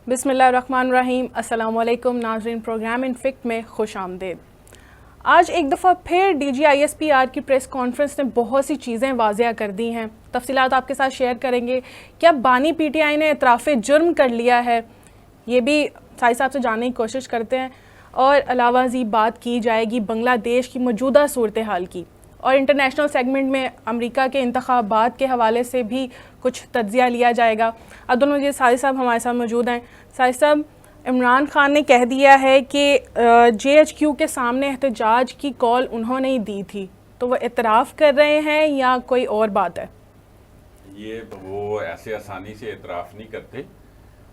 بسم اللہ الرحمن الرحیم۔ السلام علیکم ناظرین، پروگرام انفیکٹ میں خوش آمدید۔ آج ایک دفعہ پھر D G I S P R کی پریس کانفرنس نے بہت سی چیزیں واضح کر دی ہیں۔ تفصیلات آپ کے ساتھ شیئر کریں گے۔ کیا بانی پی ٹی آئی نے اعتراف جرم کر لیا ہے؟ یہ بھی سائی صاحب سے جاننے کی کوشش کرتے ہیں، اور علاوہ ازیں بات کی جائے گی بنگلہ دیش کی موجودہ صورتحال کی، اور انٹرنیشنل سیگمنٹ میں امریکہ کے انتخابات کے حوالے سے بھی کچھ تجزیہ لیا جائے گا۔ عبدالمجید سائی صاحب ہمارے ساتھ موجود ہیں۔ سائی صاحب، عمران خان نے کہہ دیا ہے کہ جے ایچ کیو کے سامنے احتجاج کی کال انہوں نے ہی دی تھی، تو وہ اعتراف کر رہے ہیں یا کوئی اور بات ہے؟ یہ وہ ایسے آسانی سے اعتراف نہیں کرتے،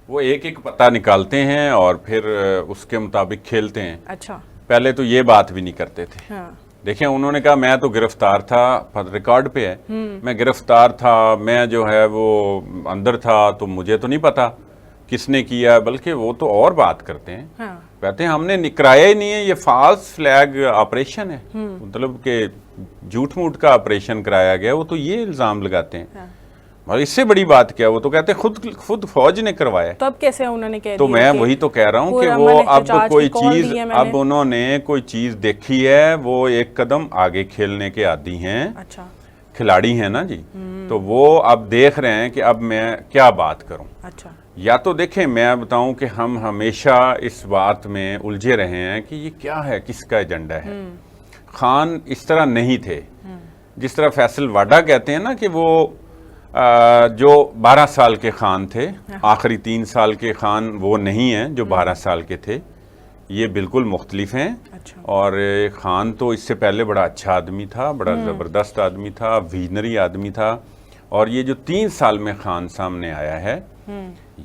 وہ ایک ایک پتہ نکالتے ہیں اور پھر اس کے مطابق کھیلتے ہیں۔ اچھا، پہلے تو یہ بات بھی نہیں کرتے تھے۔ ہاں، دیکھیں، انہوں نے کہا میں تو گرفتار تھا، ریکارڈ پہ ہے، میں گرفتار تھا، میں جو ہے وہ اندر تھا، تو مجھے تو نہیں پتا کس نے کیا، بلکہ وہ تو اور بات کرتے ہیں، ہاں، کہتے ہیں ہم نے کرایا ہی نہیں ہے، یہ فالس فلیگ آپریشن ہے، مطلب کہ جھوٹ موٹ کا آپریشن کرایا گیا، وہ تو یہ الزام لگاتے ہیں۔ اور اس سے بڑی بات کیا، وہ تو کہتے ہیں خود فوج نے کروایا۔ تو اب کیسے انہوں نے کہہ دیا؟ تو میں وہی تو کہہ رہا ہوں کہ وہ اب کوئی چیز، اب انہوں نے کوئی چیز دیکھی ہے، وہ ایک قدم آگے کھیلنے کے عادی ہیں، اچھا، کھلاڑی ہیں نا جی، تو وہ اب دیکھ رہے ہیں کہ اب میں کیا بات کروں۔ اچھا، یا تو دیکھیں، میں بتاؤں کہ ہم ہمیشہ اس بات میں الجھے رہے ہیں کہ یہ کیا ہے، کس کا ایجنڈا ہے۔ خان اس طرح نہیں تھے، جس طرح فیصل واڈا کہتے ہیں نا کہ وہ جو 12 سال کے خان تھے، آخری 3 سال کے خان وہ نہیں ہیں جو 12 سال کے تھے، یہ بالکل مختلف ہیں۔ اور خان تو اس سے پہلے بڑا اچھا آدمی تھا، بڑا زبردست آدمی تھا، ویژنری آدمی تھا، اور یہ جو 3 سال میں خان سامنے آیا ہے،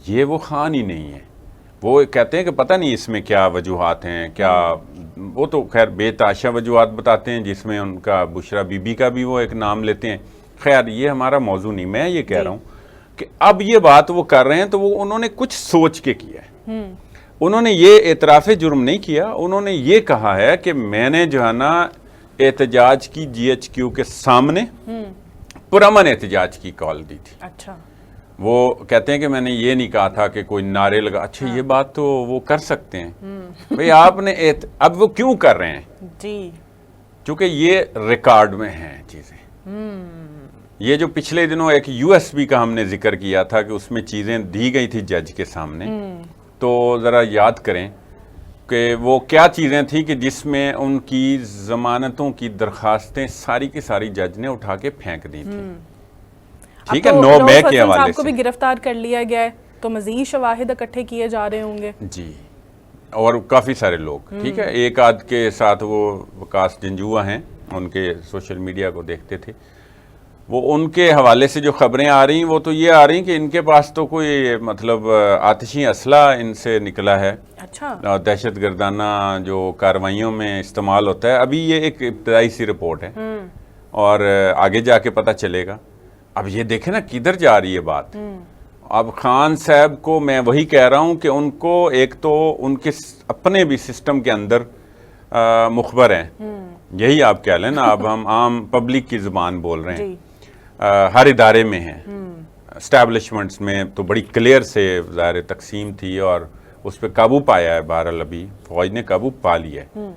یہ وہ خان ہی نہیں ہے۔ وہ کہتے ہیں کہ پتہ نہیں اس میں کیا وجوہات ہیں، کیا، وہ تو خیر بے تحاشا وجوہات بتاتے ہیں، جس میں ان کا بشرا بی بی کا بھی وہ ایک نام لیتے ہیں۔ خیر یہ ہمارا موضوع نہیں، میں یہ کہہ رہا ہوں کہ اب یہ بات وہ کر رہے ہیں تو وہ انہوں نے کچھ سوچ کے کیا ہے۔ انہوں نے یہ اعتراف جرم نہیں کیا، انہوں نے یہ کہا ہے کہ میں نے جو ہے نا احتجاج کی جی ایچ کیو کے سامنے پرامن احتجاج کی کال دی تھی۔ اچھا، وہ کہتے ہیں کہ میں نے یہ نہیں کہا تھا کہ کوئی نعرے لگا۔ اچھا، یہ بات تو وہ کر سکتے ہیں بھئی، آپ نے اب وہ کیوں کر رہے ہیں؟ جی، چونکہ یہ ریکارڈ میں ہیں چیزیں۔ یہ جو پچھلے دنوں ایک یو ایس بی کا ہم نے ذکر کیا تھا کہ اس میں چیزیں دی گئی تھی جج کے سامنے، تو ذرا یاد کریں کہ وہ کیا چیزیں تھیں کہ جس میں ان کی ضمانتوں کی درخواستیں ساری کی ساری جج نے اٹھا کے پھینک دی تھی۔ ٹھیک ہے، 9 مئی کے حوالے سے کو بھی گرفتار کر لیا گیا ہے، تو مزید شواہد اکٹھے کیے جا رہے ہوں گے۔ جی، اور کافی سارے لوگ، ٹھیک ہے، ایک آدھ کے ساتھ وہ وکاس جنجوعہ ہیں، ان کے سوشل میڈیا کو دیکھتے تھے، وہ ان کے حوالے سے جو خبریں آ رہی ہیں وہ تو یہ آ رہی ہیں کہ ان کے پاس تو کوئی مطلب آتشی اسلحہ ان سے نکلا ہے۔ اچھا، دہشت گردانہ جو کارروائیوں میں استعمال ہوتا ہے، ابھی یہ ایک ابتدائی سی رپورٹ ہے، اور آگے جا کے پتہ چلے گا۔ اب یہ دیکھیں نا کدھر جا رہی ہے بات۔ اب خان صاحب کو میں وہی کہہ رہا ہوں کہ ان کو ایک تو ان کے اپنے بھی سسٹم کے اندر مخبر ہیں، یہی آپ کہہ لیں نا، اب ہم عام پبلک کی زبان بول رہے ہیں، ہر ادارے میں ہیں، اسٹیبلشمنٹس میں تو بڑی کلیئر سے ظاہر تقسیم تھی، اور اس پہ قابو پایا ہے، بہرحال ابھی فوج نے قابو پا لیا ہے۔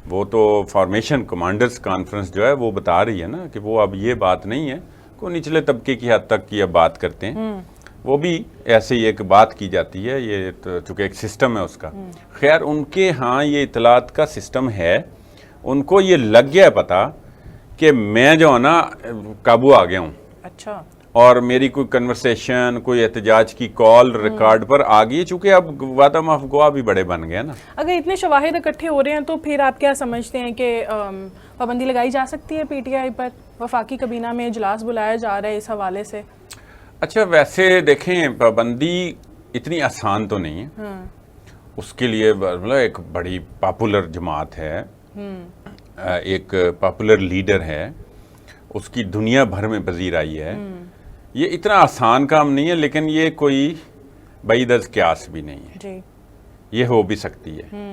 وہ تو فارمیشن کمانڈرز کانفرنس جو ہے وہ بتا رہی ہے نا کہ وہ اب یہ بات نہیں ہے، کو نچلے طبقے کی حد تک کی اب بات کرتے ہیں، وہ بھی ایسے ہی ایک بات کی جاتی ہے، یہ چونکہ ایک سسٹم ہے اس کا۔ خیر ان کے ہاں یہ اطلاعات کا سسٹم ہے، ان کو یہ لگ گیا پتا کہ میں جو ہے نا قابو آ گیا ہوں۔ اچھا، اور میری کوئی کنورسیشن، کوئی احتجاج کی کال ریکارڈ پر آ گئی، چونکہ اب وعدہ معاف گواہ بھی بڑے بن گئے نا۔ اگر اتنے شواہد اکٹھے ہو رہے ہیں تو پھر آپ کیا سمجھتے ہیں کہ پابندی لگائی جا سکتی ہے پی ٹی آئی پر؟ وفاقی کابینہ میں اجلاس بلایا جا رہا ہے اس حوالے سے۔ اچھا، ویسے دیکھیں پابندی اتنی آسان تو نہیں ہے، اس کے لیے مطلب ایک بڑی پاپولر جماعت ہے، ایک پاپولر لیڈر ہے، اس کی دنیا بھر میں پذیرائی ہے، یہ اتنا آسان کام نہیں ہے، لیکن یہ کوئی بعید از قیاس بھی نہیں ہے، جی، یہ ہو بھی سکتی ہے۔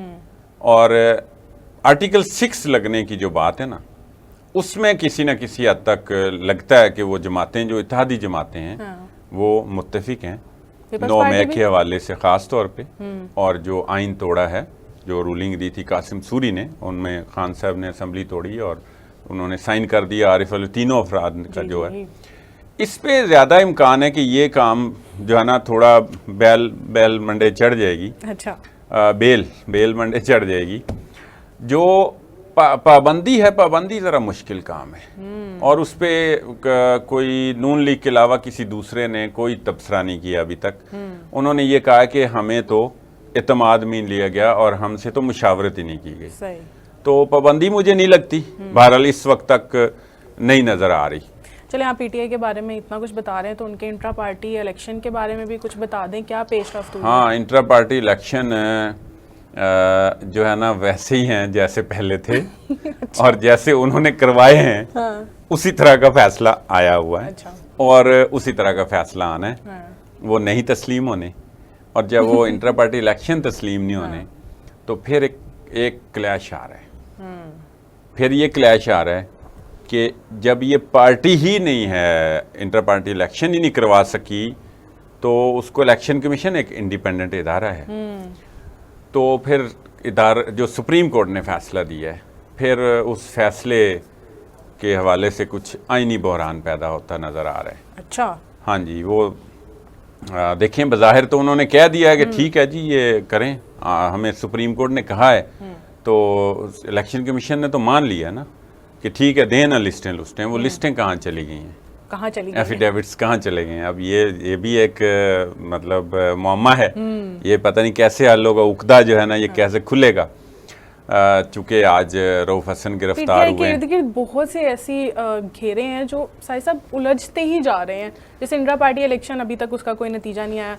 اور آرٹیکل 6 لگنے کی جو بات ہے نا، اس میں کسی نہ کسی حد تک لگتا ہے کہ وہ جماعتیں جو اتحادی جماعتیں ہیں وہ متفق ہیں، 9 مئی کے حوالے سے خاص طور پہ، اور جو آئین توڑا ہے، جو رولنگ دی تھی قاسم سوری نے، ان میں خان صاحب نے اسمبلی توڑی اور انہوں نے سائن کر دیا، عارف علی تینوں افراد کا جو ہے، اس پہ زیادہ امکان ہے کہ یہ کام جو ہے نا تھوڑا بیل منڈے چڑھ جائے گی، اچھا بیل منڈے چڑھ جائے گی. جو پابندی ہے، پابندی ذرا مشکل کام ہے، اور اس پہ کوئی نون لیگ کے علاوہ کسی دوسرے نے کوئی تبصرہ نہیں کیا ابھی تک. انہوں نے یہ کہا کہ ہمیں تو اعتماد میں لیا گیا اور ہم سے تو مشاورت ہی نہیں کی گئی. صحیح. تو پابندی مجھے نہیں لگتی، بہرحال اس وقت تک نہیں نظر آ رہی. چلیں، آپ پی ٹی آئی کے بارے میں اتنا کچھ بتا رہے ہیں تو ان کے انٹرا پارٹی الیکشن کے بارے میں بھی کچھ بتا دیں، کیا پیش رفت ہوئی؟ ہاں، انٹرا پارٹی الیکشن جو ہے نا ویسے ہی ہیں جیسے پہلے تھے، اور جیسے انہوں نے کروائے ہیں اسی طرح کا فیصلہ آیا ہوا ہے، اور اسی طرح کا فیصلہ آنا ہے. وہ نہیں تسلیم ہونے، اور جب وہ انٹرا پارٹی الیکشن تسلیم نہیں ہونے تو پھر ایک کلیش آ رہا ہے. پھر یہ کلیش آ رہا ہے کہ جب یہ پارٹی ہی نہیں ہے، انٹر پارٹی الیکشن ہی نہیں کروا سکی، تو اس کو الیکشن کمیشن ایک انڈیپینڈنٹ ادارہ ہے، تو پھر جو سپریم کورٹ نے فیصلہ دیا ہے، پھر اس فیصلے کے حوالے سے کچھ آئینی بحران پیدا ہوتا نظر آ رہا ہے. اچھا. ہاں جی، وہ دیکھیں بظاہر تو انہوں نے کہہ دیا ہے کہ ٹھیک ہے جی یہ کریں، ہمیں سپریم کورٹ نے کہا ہے، تو الیکشن کمیشن نے تو مان لیا نا کہ ٹھیک ہے دیں نا لسٹیں. وہ لسٹیں کہاں چلی گئی ہیں؟ کہاں چلی گئی؟ ایفیڈیوٹس کہاں چلے گئے ہیں؟ اب یہ بھی ایک مطلب معمہ ہے. یہ پتہ نہیں کیسے حل ہوگا، عقدہ جو ہے نا یہ کیسے کھلے گا، چونکہ آج رؤف حسن گرفتار ہوئے ہیں. ارد گرد بہت سے ایسی گھیرے ہیں جو سائے صاحب الجھتے ہی جا رہے ہیں. جیسے انٹرا پارٹی الیکشن ابھی تک اس کا کوئی نتیجہ نہیں آیا،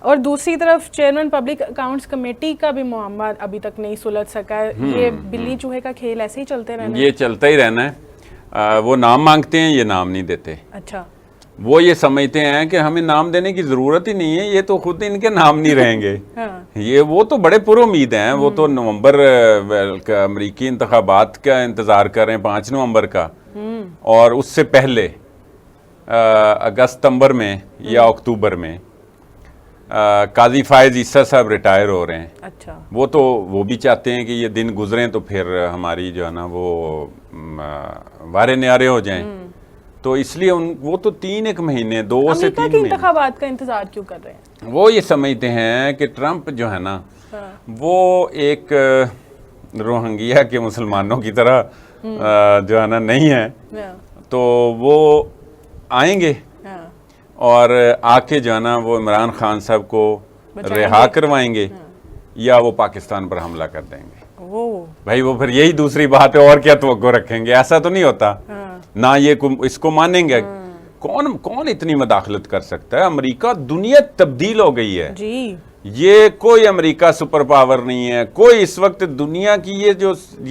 اور دوسری طرف چیئرمین پبلک اکاؤنٹس کمیٹی کا بھی معاملہ ابھی تک نہیں سلجھ سکا ہے. یہ بلی چوہے کا کھیل ایسے ہی چلتے رہنا ہے. یہ چلتا ہی رہنا ہے. وہ نام مانگتے ہیں، یہ نام نہیں دیتے. اچھا. وہ یہ سمجھتے ہیں کہ ہمیں نام دینے کی ضرورت ہی نہیں ہے، یہ تو خود ان کے نام نہیں رہیں گے. وہ تو بڑے پر امید ہیں، وہ تو نومبر امریکی انتخابات کا انتظار کر رہے ہیں، 5 نومبر کا، اور اس سے پہلے اگست ستمبر میں یا اکتوبر میں قاضی فائز عیسیٰ صاحب ریٹائر ہو رہے ہیں. اچھا. وہ بھی چاہتے ہیں کہ یہ دن گزریں تو پھر ہماری جو ہے نا وہ وارے نیارے ہو جائیں. تو اس لیے وہ تو 3 مہینے 2 سے 3 مہینے انتخابات کا انتظار کیوں کر رہے ہیں؟ وہ یہ سمجھتے ہیں کہ ٹرمپ جو ہے نا وہ ایک روہنگیا کے مسلمانوں کی طرح جو ہے نا نہیں ہے، تو وہ آئیں گے اور آ کے جو ہے نا وہ عمران خان صاحب کو رہا کروائیں گے، یا وہ پاکستان پر حملہ کر دیں گے. بھائی وہ پھر یہی دوسری بات ہے، اور کیا توقع رکھیں گے؟ ایسا تو نہیں ہوتا نہ، یہ اس کو مانیں گے. کون اتنی مداخلت کر سکتا ہے؟ امریکہ، دنیا تبدیل ہو گئی ہے جی. یہ کوئی امریکہ سپر پاور نہیں ہے. کوئی اس وقت دنیا کی یہ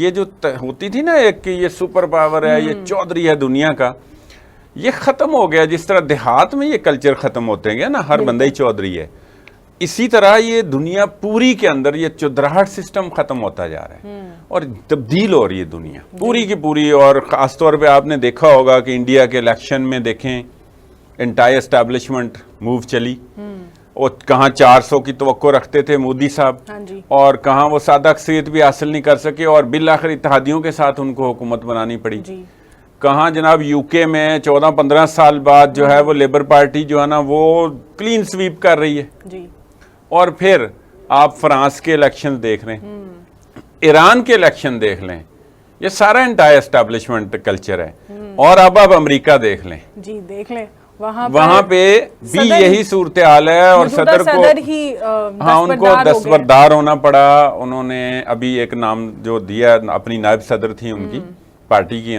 جو ہوتی تھی نا ایک کہ یہ سپر پاور ہے، یہ چودھری ہے دنیا کا، یہ ختم ہو گیا. جس طرح دیہات میں یہ کلچر ختم ہوتے ہیں نا، ہر بندہ ہی چودھری ہے، اسی طرح یہ دنیا پوری کے اندر یہ چودراہٹ سسٹم ختم ہوتا جا رہا ہے، اور تبدیل ہو رہی ہے دنیا پوری کی پوری. اور خاص طور پہ آپ نے دیکھا ہوگا کہ انڈیا کے الیکشن میں دیکھیں انٹائر اسٹیبلشمنٹ موو چلی، اور کہاں 400 کی توقع رکھتے تھے مودی صاحب، اور کہاں وہ سادہ اکثریت بھی حاصل نہیں کر سکے، اور بالآخر اتحادیوں کے ساتھ ان کو حکومت بنانی پڑی. کہاں جناب یو کے میں 14-15 سال بعد جو ہے وہ لیبر پارٹی جو ہے نا وہ کلین سویپ کر رہی ہے. اور پھر آپ فرانس کے الیکشن دیکھ رہے ہیں، ایران کے الیکشن دیکھ لیں، یہ سارا انٹائر اسٹیبلشمنٹ کلچر ہے. اور اب امریکہ دیکھ لیں جی، دیکھ لیں وہاں پہ بھی یہی صورتحال ہے، اور صدر کو ہاں ان کو دستبردار ہونا پڑا. انہوں نے ابھی ایک نام جو دیا، اپنی نائب صدر تھی ان کی پارٹی کی،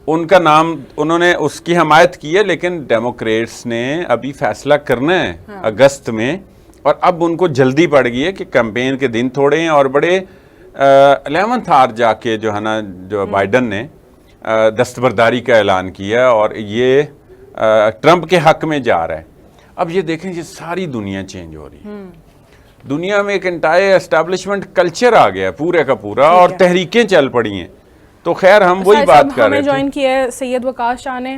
ان کا نام انہوں نے اس کی حمایت کی ہے، لیکن ڈیموکریٹس نے ابھی فیصلہ کرنا ہے اگست میں، اور اب ان کو جلدی پڑ گئی ہے کہ کیمپین کے دن تھوڑے ہیں، اور بڑے 11th آور جا کے جو ہے نا جو بائیڈن نے دستبرداری کا اعلان کیا، اور یہ ٹرمپ کے حق میں جا رہا ہے. اب یہ دیکھیں یہ ساری دنیا چینج ہو رہی ہے. دنیا میں ایک انٹائر اسٹیبلشمنٹ کلچر آ گیا پورے کا پورا، اور تحریکیں چل پڑی ہیں. تو خیر ہم وہی بات کر رہے تھے. ہمیں جوائن کیا ہے سید وقاص شاہ نے.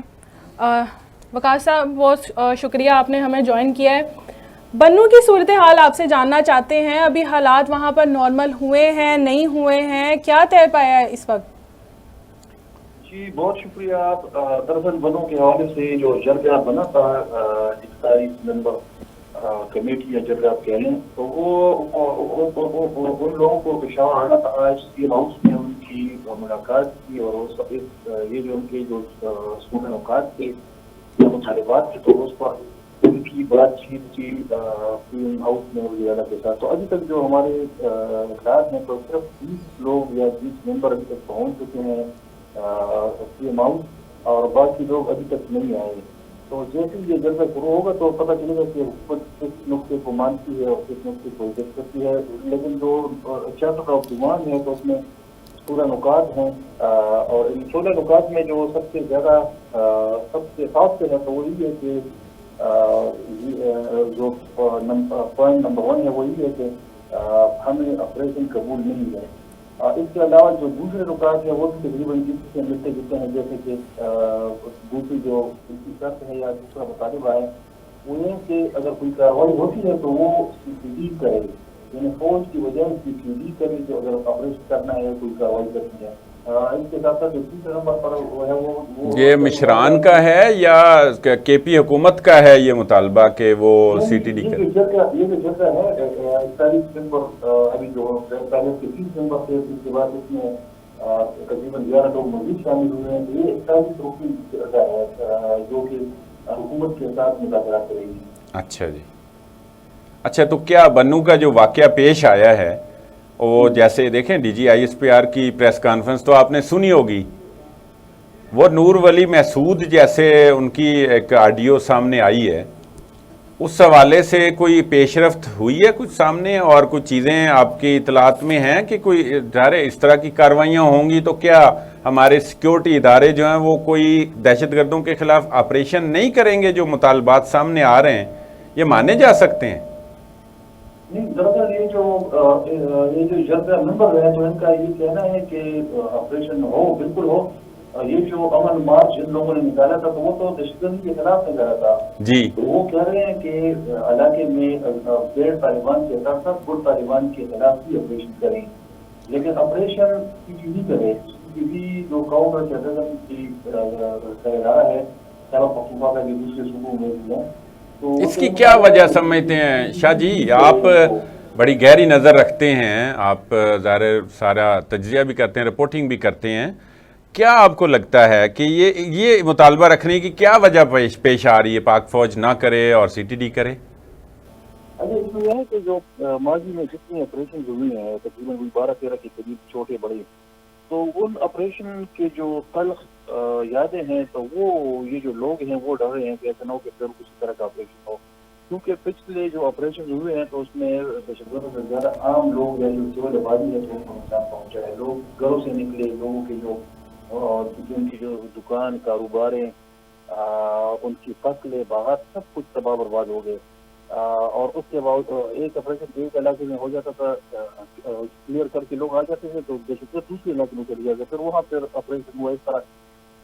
وقاص صاحب بہت شکریہ، آپ نے ہمیں جوائن کیا ہے. بنو کی صورتحال آپ سے جاننا چاہتے ہیں، ابھی حالات وہاں پر نارمل ہوئے ہیں نہیں ہوئے ہیں، کیا طے پایا ہے اس وقت؟ جی بہت شکریہ آپ. دراصل بنوں کے حوالے سے جو جرگہ بنا تھا 41 ممبر کمیٹی یا جرگہ آپ کہہ لیں، تو وہ ان لوگوں کو پشاور آنا تھا. آج سی ہاؤس میں ان کی ملاقات کی اور یہ جو ان کے جو اسٹوڈنٹ اوقات تھے مطالبات تھے تو اس پر ان کی بات چیت کی پی ایم ہاؤس میں وزیر کے ساتھ. تو ابھی تک جو ہمارے اخلاق ہیں تو صرف 20 لوگ یا 20 ممبر ابھی تک پہنچ چکے ہیں پی ایم ہاؤس، اور باقی لوگ ابھی تک نہیں آئے. تو جیسے یہ جلسہ شروع ہوگا تو پتہ چلے گا کہ حکومت کس نقطے کو مانتی ہے اور کس نقطے کو رجیکٹ کرتی ہے. لیکن جو چارٹر آف ڈیمانڈ ہے تو اس میں 16 نکات ہیں، اور ان 16 نکات میں جو سب سے زیادہ سب سے خاص ہے تو وہی ہے کہ جو پوائنٹ نمبر 1 ہے وہی ہے کہ ہمیں آپریشن قبول نہیں ہے. اس کے علاوہ جو دوسرے نکات ہیں وہ بھی تقریباً جس سے ملتے جلتے ہیں، جیسے کہ دوسری جو ان کی شرط ہے یا دوسرا مطالبہ ہے وہ یہ کہ اگر کوئی کارروائی ہوتی ہے تو وہ CCD کرے، یعنی فوج کی وجہ سے CCD کرے جو اگر آپریشن کرنا ہے کوئی کارروائی کرنی ہے. اس کے ساتھ ساتھ جو تیسرے نمبر پر وہ ہے وہ یہ مشران کا ہے یا KP حکومت کا ہے یہ مطالبہ کہ وہ CTD کرے؟ یہ جو جگہ ہے 41 ممبر ابھی جو پہلے کے 30 ممبر تھے، اس کے بعد اس میں تقریباً 11 لوگ مزید شامل ہوئے ہیں. یہ 41 رکنی جگہ ہے جو کہ حکومت کے ساتھ مذاکرات کرے گی. اچھا جی، اچھا تو کیا بنو کا جو واقعہ پیش آیا ہے وہ جیسے دیکھیں DGISPR کی پریس کانفرنس تو آپ نے سنی ہوگی، وہ نور ولی محسود جیسے ان کی ایک آڈیو سامنے آئی ہے، اس حوالے سے کوئی پیش رفت ہوئی ہے کچھ سامنے اور کچھ چیزیں آپ کی اطلاعات میں ہیں کہ کوئی ادارے اس طرح کی کارروائیاں ہوں گی تو کیا ہمارے سیکیورٹی ادارے جو ہیں وہ کوئی دہشت گردوں کے خلاف آپریشن نہیں کریں گے؟ جو مطالبات سامنے آ رہے ہیں یہ مانے جا سکتے ہیں؟ نہیں، دراصل یہ جو جرگہ ممبر ہے تو ان کا یہ کہنا ہے کہ آپریشن ہو، بالکل ہو. یہ جو امن مارچ ان لوگوں نے نکالا تھا تو وہ تو دہشت گردی کے خلاف نکالا تھا جی. تو وہ کہہ رہے ہیں کہ علاقے میں غیر طالبان کے ساتھ ساتھ گر طالبان کے خلاف بھی آپریشن کریں، لیکن آپریشن CCD کرے. CCD جو کاؤنٹر ٹیررزم کی رہا ہے سارا پختونخوا کا بھی دوسرے صوبوں میں بھی ہے. اس کی کیا وجہ سمجھتے ہیں شاہ جی؟ آپ بڑی گہری نظر رکھتے ہیں، آپ ظاہر سارا تجزیہ بھی کرتے ہیں، رپورٹنگ بھی کرتے ہیں. کیا آپ کو لگتا ہے کہ یہ مطالبہ رکھنے کی کیا وجہ پیش آ رہی ہے پاک فوج نہ کرے اور CTD کرے؟ اچھا، اس میں یہ ہے کہ جو ماضی میں جتنے آپریشن ہوئے ہیں تقریباً 12-13 کے قریب چھوٹے بڑے، تو ان آپریشن کے جو تلخ یادیں ہیں تو وہ یہ جو لوگ ہیں وہ ڈر رہے ہیں کہ ایسا نہ ہو کہ پھر کسی طرح کا آپریشن ہو، کیونکہ پچھلے جو آپریشن ہوئے ہیں تو اس میں دہشت گردوں سے زیادہ عام لوگ یا جو سول آبادی ہے تو ان کو نقصان پہنچا ہے. لوگ گھروں سے نکلے، لوگوں کے جو ان کی جو دکان کاروباریں، ان کی فصلیں باغات سب کچھ تباہ برباد ہو گئے. اور اس کے بعد ایک آپریشن ایک علاقے میں ہو جاتا تھا، کلیئر کر کے لوگ آ جاتے تھے تو دہشت گرد دوسرے علاقے میں چلے جاتے، پھر وہاں پھر آپریشن ہوا اس طرح.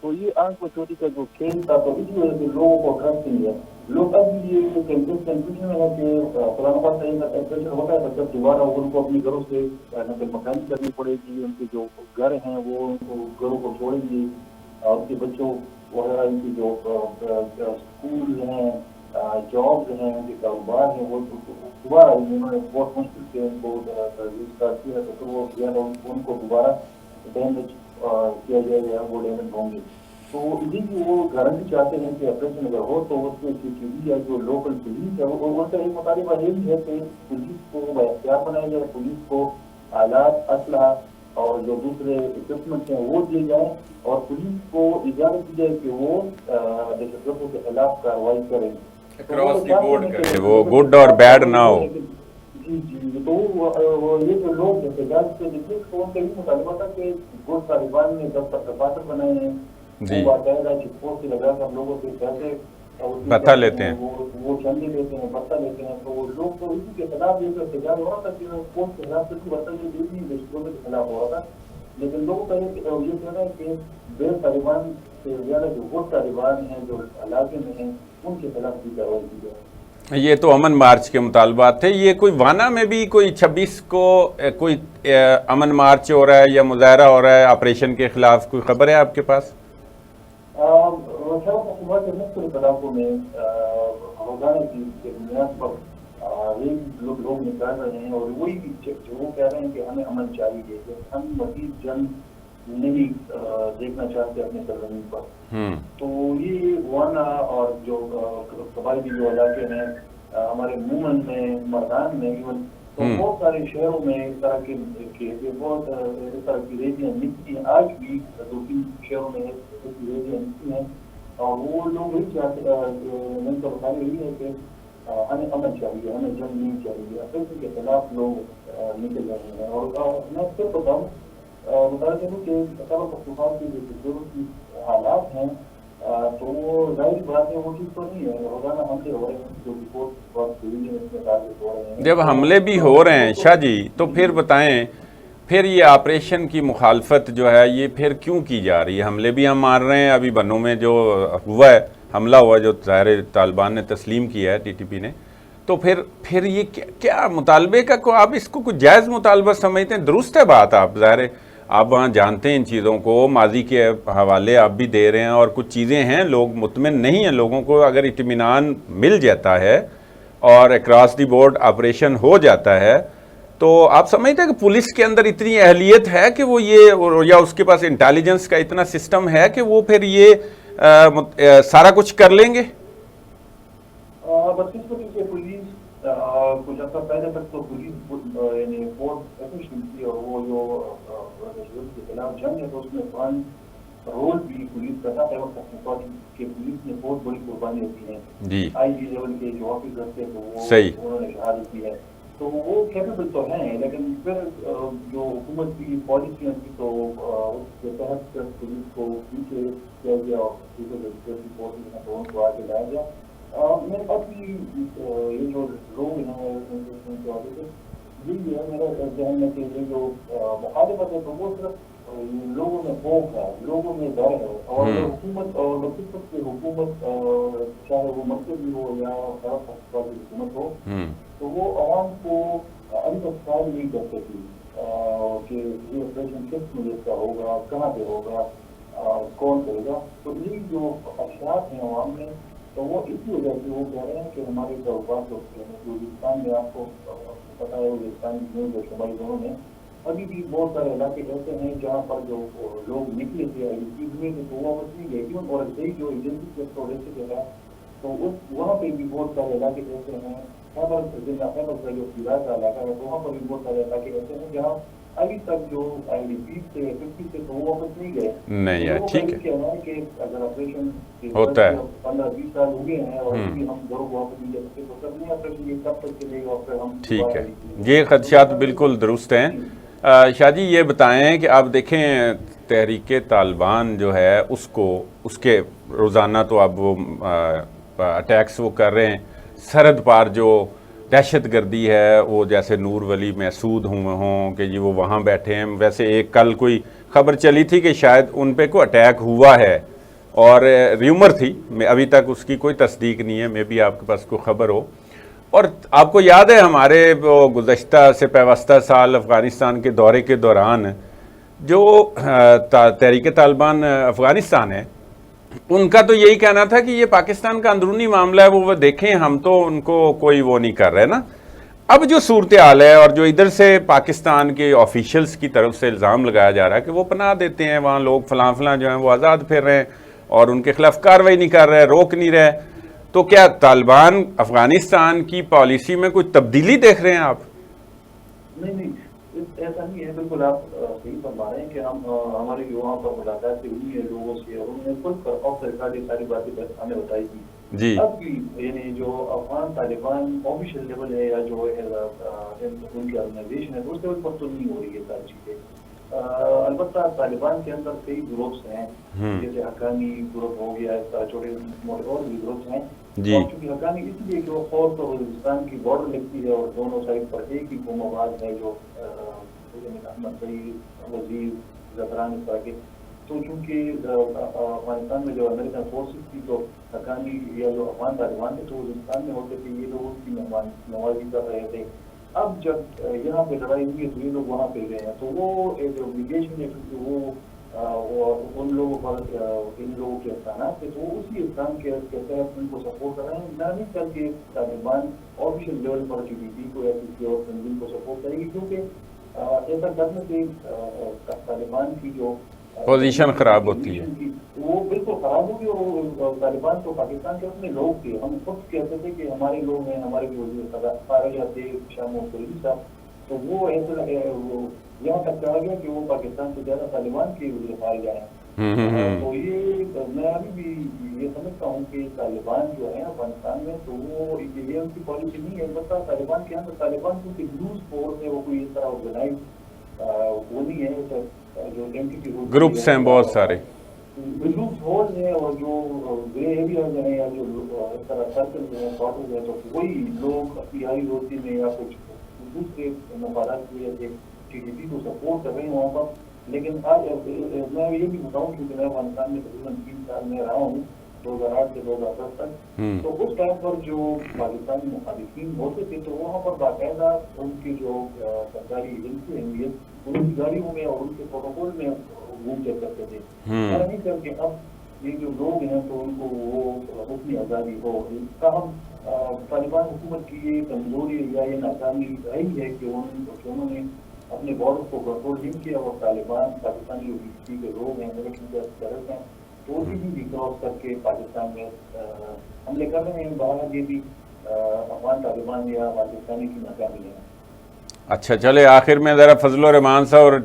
تو یہ آنکھ کو چوری کا جو کھیل تھا تو اسی وجہ سے لوگوں کو ٹرسٹ نہیں ہے. لوگ اب بھی یہ کنفیوژن میں ہے کہ قرآن پاک کا ایک آپریشن ہوتا ہے تو جب دوبارہ ان کو اپنے گھروں سے نقل مکانی کرنی پڑے گی، ان کے جو گھر ہیں وہ ان کو گھروں کو چھوڑیں گے، ان کے بچوں وغیرہ ان کی جو اسکول ہیں، جابز ہیں، ان کے کاروبار ہیں، وہ دوبارہ انہوں نے بہت مشکل سے ان کو اسٹارٹ کیا تو پھر وہ ان کو دوبارہ ڈیمیج کیا جائے گا، وہ ڈیمیج ہوں گے. تو اسی کی وہ گارنٹی چاہتے ہیں کہ آپریشن اگر ہو تو اس میں CCD یا جو لوکل پولیس ہے ان کا ایک مطالبہ یہ بھی ہے کہ پولیس کو بااختیار بنایا جائے، پولیس کو آلات، اسلحہ اور جو دوسرے اکوپمنٹ ہیں وہ دیے جائیں، اور پولیس کو اجازت دی جائے کہ وہ دہشت گردوں کے خلاف کارروائی کریں. اکراس دی بورڈ کرے، وہ گڈ اور بیڈ نہ ہو. جی تو یہ جو لوگ احتجاج سے نکلے تو ان کا یہ مطالبہ تھا کہ گڈ طالبان نے دفتر بنائے ہیں، وہ باقاعدہ چپکوں سے لگا کر لوگوں سے پیسے بتا لیتے ہیں، وہ چندے لیتے ہیں، بتا لیتے ہیں. تو وہ لوگ تو اسی کے خلاف یہ احتجاج ہو رہا تھا کہ پوسٹ کے خلاف صرف برتن دہشت گردوں کے خلاف ہو رہا تھا. لیکن لوگوں کا یہ کہنا ہے کہ بے طالبان سے زیادہ جو گڈ طالبان ہیں جو علاقے میں ہیں ان کے خلاف بھی کارروائی کی جائے. یہ تو امن مارچ کے مطالبات تھے. یہ کوئی وانا میں بھی کوئی 26 کو کوئی امن مارچ ہو رہا ہے یا مظاہرہ ہو رہا ہے آپریشن کے خلاف, کوئی خبر ہے آپ کے پاس؟ صبح کے مختلف علاقوں میں روزانہ کی بنیاد پر لوگ نکال رہے ہیں, اور وہی جو وہ کہہ رہے ہیں کہ ہمیں امن چاہیے, کہ ہم مزید جنگ نہیں دیکھنا چاہتے اپنے سرزمین پر. تو یہ وانا اور جو قبائلی جو علاقے ہیں ہمارے مومن میں, مردان میں, ایون تو بہت سارے شہروں میں اس طرح کے بہت اس طرح کی ریلیاں نکلتی ہیں. آج بھی 2-3 شہروں میں ایسی ریلیاں نکلتی ہیں, اور وہ لوگ یہی چاہتے ہیں, تو بتایا یہی ہے کہ ہمیں امن چاہیے, ہمیں جنگ نہیں چاہیے. اپنے کے خلاف لوگ نکل رہے ہیں. اور میں پھر بتاؤں بتا چلوں کہ خیبر پختونخوا کی جو سیکورٹی حالات ہیں تو وہ ظاہر بات ہے وہ چیز تو نہیں ہے. روزانہ حملے ہو رہے ہیں, جو رپورٹ ہو رہے ہیں. جب حملے بھی ہو رہے ہیں شاہ جی, تو پھر بتائیں پھر یہ آپریشن کی مخالفت جو ہے یہ پھر کیوں کی جا رہی ہے؟ حملے بھی ہم مار رہے ہیں. ابھی بنوں میں جو ہوا ہے, حملہ ہوا جو ظاہر طالبان نے تسلیم کیا ہے, TTP نے, تو پھر یہ کیا مطالبے کا کو آپ اس کو کچھ جائز مطالبہ سمجھتے ہیں؟ درست ہے بات, آپ ظاہر آپ وہاں جانتے ہیں ان چیزوں کو, ماضی کے حوالے آپ بھی دے رہے ہیں, اور کچھ چیزیں ہیں لوگ مطمئن نہیں ہیں. لوگوں کو اگر اطمینان مل جاتا ہے اور اکراس دی بورڈ آپریشن ہو جاتا ہے, تو آپ سمجھتے ہیں کہ پولیس کے اندر اتنی اہلیت ہے کہ وہ یہ, یا اس کے پاس انٹیلیجنس کا اتنا سسٹم ہے کہ وہ پھر یہ سارا کچھ کر لیں گے؟ بدقسمتی سے پولیس کچھ عرصہ پہلے تک تو پولیس یعنی بہت ایفیشینٹ تھی, اور وہ جو کے خلاف جنگ ہے تو اس میں فن رول بھی پولیس کا تھا. خیبر پختونخوا کے پولیس نے بہت بڑی قربانیاں دی ہیں. جی, IG لیول کے جو آفیسر تھے تو وہ صحیح, انہوں نے شہادت کی ہے, تو وہ کیپیبل تو ہیں. لیکن پھر جو حکومت کی پالیسیاں تھی تو اس کے تحت پولیس کو پیچھے کیا گیا, اور تو ان کو آگے لایا گیا. میرے پاس بھی یہ جو لوگ ہیں یہی ہے میرا ذہن میں کہ یہ جو مخالفت ہے تو وہ صرف لوگوں میں خوف ہے, لوگوں میں ڈر ہے. اور حکومت اور حکومت کی حکومت چاہے وہ مرکزی ہو یا خیبر پختونخوا کی حکومت ہو, تو وہ عوام کو ابھی تک خیال نہیں کر سکی کہ یہ آپریشن کس ملک کا ہوگا, کہاں پہ ہوگا, کون کرے گا. تو یہ جو خدشات ہیں عوام میں, تو وہ اسی وجہ سے وہ کہہ رہے ہیں کہ ہمارے تعلقات بلوچستان میں, آپ کو پتا ہے بلوچستان جنوب اور شمالی دونوں میں ابھی بھی بہت سارے علاقے ایسے ہیں جہاں پر جو لوگ نکلے تھے تو وہ واپس نہیں گئے. اور جو ایجنسی کے تھے تو وہاں پہ بھی بہت سارے علاقے ایسے ہیں. خیبر کا جو فیضان کا علاقہ ہے وہاں پر بھی بہت سارے علاقے ایسے ہیں جہاں ابھی تک جو IDP سے 50 سے تو وہ واپس نہیں گئے. نہیں ہے, ٹھیک ہے, کہنا ہے کہ اگر آپریشن ہوتا ہے 15-20 سال ہو گئے ہیں اور ابھی ہم گھروں کو واپس نہیں جا سکتے تو سب نہیں آپریشن یہ کب تک چلے گا, پھر ہم ٹھیک ہے. یہ خدشات بالکل درست ہیں. شاہ جی یہ بتائیں کہ آپ دیکھیں تحریک طالبان جو ہے اس کے روزانہ تو اب وہ اٹیکس وہ کر رہے ہیں, سرحد پار جو دہشت گردی ہے وہ جیسے نور ولی محسود ہوئے ہوں کہ جی وہ وہاں بیٹھے ہیں. ویسے ایک کل کوئی خبر چلی تھی کہ شاید ان پہ کوئی اٹیک ہوا ہے, اور ریومر تھی, ابھی تک اس کی کوئی تصدیق نہیں ہے, میں بھی آپ کے پاس کوئی خبر ہو. اور آپ کو یاد ہے ہمارے گزشتہ سے پیوستہ سال افغانستان کے دورے کے دوران جو تحریک طالبان افغانستان ہے ان کا تو یہی کہنا تھا کہ یہ پاکستان کا اندرونی معاملہ ہے, وہ دیکھیں ہم تو ان کو کوئی وہ نہیں کر رہے نا. اب جو صورتحال ہے اور جو ادھر سے پاکستان کے آفیشلز کی طرف سے الزام لگایا جا رہا ہے کہ وہ پناہ دیتے ہیں وہاں لوگ فلاں جو ہیں وہ آزاد پھر رہے ہیں اور ان کے خلاف کارروائی نہیں کر رہے, روک نہیں رہے, تو کیا طالبان افغانستان کی پالیسی میں کوئی تبدیلی دیکھ رہے ہیں آپ؟ نہیں ایسا نہیں ہے, بالکل آپ صحیح فرما رہے ہیں کہ ہماری وہاں پر ملاقاتیں ہوئی ہیں لوگوں سے, اور انہوں نے کھل کر آف ریکارڈ یہ ساری باتیں ہمیں بتائی تھی. جی, اب بھی یعنی جو افغان طالبان آفیشیل لیول ہے یا جو ان کی آرگنائزیشن ہے اس لیول پر تو نہیں ہو رہی ہے ساری چیزیں. البتہ طالبان کے اندر کئی گروپس ہیں, جیسے حقانی گروپ ہو گیا, چھوٹے موٹے اور بھی گروپس ہیں. اور چونکہ حقانی اس لیے کہ وہ فوج تو بلوچستان کی بارڈر لگتی ہے اور دونوں سائڈ پر ایک ہی قوم آباد ہے جو احمد سعید وزیر زفران اس طرح کے, تو چونکہ افغانستان میں جو امریکن فورسز تھی تو حقانی یا جو افغان طالبان تھے تو ہندوستان میں ہوتے تھے، یہ لوگ ان کی مہمان نوازی کر رہے تھے. اب جب یہاں پہ لڑائی ہوئی ہے تو یہ لوگ وہاں پہ گئے ہیں، تو وہ ایک اوبلیگیشن ہے کیونکہ وہ ان لوگوں پر ان لوگوں کے احسانات تھے، تو وہ اسی احسان کے تحت ان کو سپورٹ کر رہے ہیں. نہ نہیں کر کے طالبان آفیشیل لیول پر PDP کو یا کسی اور تنظیم کو سپورٹ کرے گی، کیونکہ ایسا کرنے سے طالبان کی جو پوزیشن خراب ہوتی ہے، وہ بالکل خراب ہوگی. اور طالبان تو پاکستان کے اپنے لوگ تھے، ہم خود کہتے تھے کہ ہمارے لوگ ہیں، ہمارے جو وزیر خارجہ تھے شاہ محمود قریشی صاحب، تو وہ ایسا یہاں تک کہا گیا کہ وہ پاکستان سے زیادہ طالبان کے وزیر خارجہ ہیں. تو یہ میں ابھی بھی یہ سمجھتا ہوں کہ طالبان جو ہے افغانستان میں، تو وہ یہ ان کی پالیسی نہیں ہے. البتہ طالبان کے اندر طالبان کیونکہ لوز فورس ہے، وہ کوئی اس طرح آرگنائز وہ نہیں ہے، جو گروپس ہیں بہت سارے لوز ہول ہیں، اور جو گرے ایریاز ہیں یا جو اس طرح سرکل ہیں کوارٹرز ہیں، تو وہی لوگ اپنی آئی روزی میں یا کچھ دوسرے مفادات کی وجہ سے TDP کو سپورٹ کر رہے ہیں وہاں پر. لیکن آج میں یہ بھی بتاؤں کیونکہ میں افغانستان میں تقریباً 3 سال میں رہا ہوں 2008 سے 2010 تک، تو اس ٹائم پر جو پاکستانی مخالفین ہوتے تھے تو وہاں پر باقاعدہ ان کی جو سرکاری ایجنسی ہیں ان کی گاڑیوں میں اور ان کے پروٹوکول میں گھومتے کرتے تھے. نہیں کر کے اب یہ جو لوگ ہیں تو ان کو وہ اپنی آزادی ہو. تاہم طالبان حکومت کی یہ کمزوری یا یہ ناکامی رہی ہے کہ انہوں نے اپنے بارڈر کو کنٹرول نہیں کیا، اور طالبان پاکستانی جو BJP کے لوگ ہیں ٹیررسٹ ہیں تو بھی کراس کر کے پاکستان میں حملے کر رہے ہیں. باہر یہ بھی افغان طالبان یا پاکستانی کی ناکامی ہے. اچھا چلے آخر میں ذرا فضل الرحمان صاحب اور